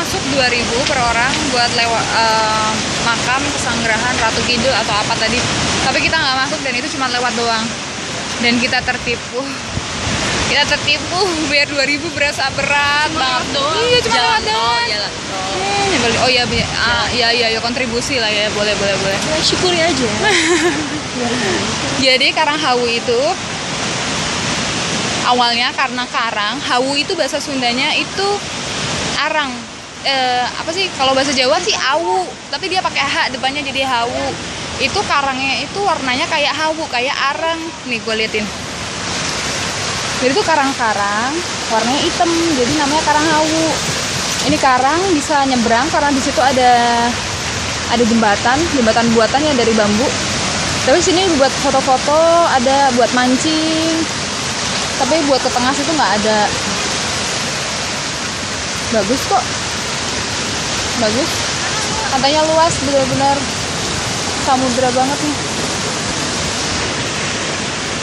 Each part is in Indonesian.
masuk 2.000 per orang buat lewat makam Pesanggerahan Ratu Kidul atau apa tadi. Tapi kita nggak masuk dan itu cuma lewat doang. Dan kita tertipu. Kita tertipu biar 2.000 berasa berat banget. Iya, cuma lewat doang. Oh iya, iya kontribusi lah ya, boleh. Ya, syukuri aja. Jadi Karang Hawu itu awalnya karena karang, hawu itu bahasa Sundanya itu arang. Apa sih kalau bahasa Jawa sih awu, tapi dia pakai h depannya jadi hawu. Itu karangnya itu warnanya kayak hawu, kayak arang. Nih gue liatin. Jadi itu karang-karang, warnanya hitam, jadi namanya karang hawu. Ini karang bisa nyebrang karena di situ ada jembatan buatannya dari bambu. Tapi sini buat foto-foto, ada buat mancing. Tapi buat ke tengah situ nggak ada. Bagus kok. Bagus. Pantainya luas, benar-benar samudra banget nih.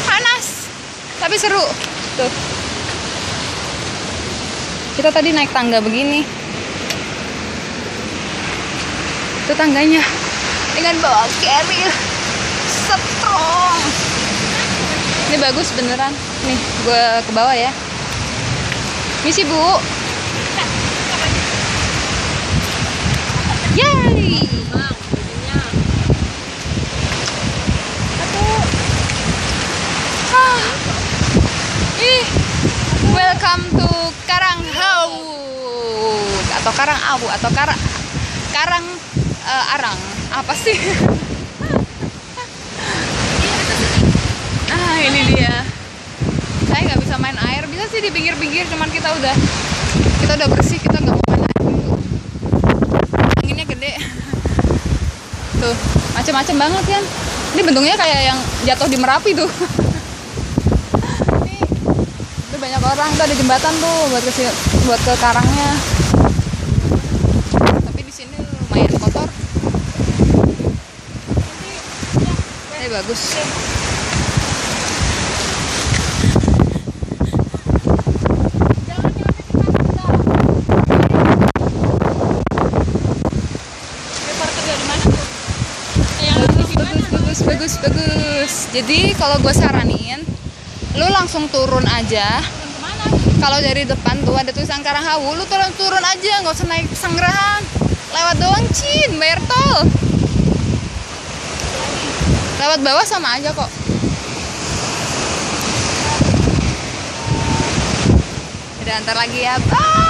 Panas, tapi seru. Tuh. Kita tadi naik tangga begini. Itu tangganya dengan bawa carrier strong. Ini bagus beneran. Nih, gue ke bawah ya. Misi, Bu. Yay! Welcome to Karang Hawu atau Karang Awu atau Karang Arang. Apa sih? Ini dia. Saya nggak bisa main air, bisa sih di pinggir-pinggir, cuman kita udah bersih, kita nggak mau main air dulu. Anginnya gede. Tuh, macem-macem banget kan. Ini bentuknya kayak yang jatuh di Merapi tuh. Nih, itu banyak orang, tuh ada jembatan tuh buat ke karangnya. Tapi di sini lumayan kotor. Ini bagus. Bagus. Jadi kalau gue saranin, lu langsung turun aja. Kalau dari depan tuh ada tulisan Karang Hawu, lu turun aja, nggak usah naik Pesanggerahan. Lewat doang, bayar tol. Lewat bawah sama aja kok. Udah, ntar lagi ya. Bye.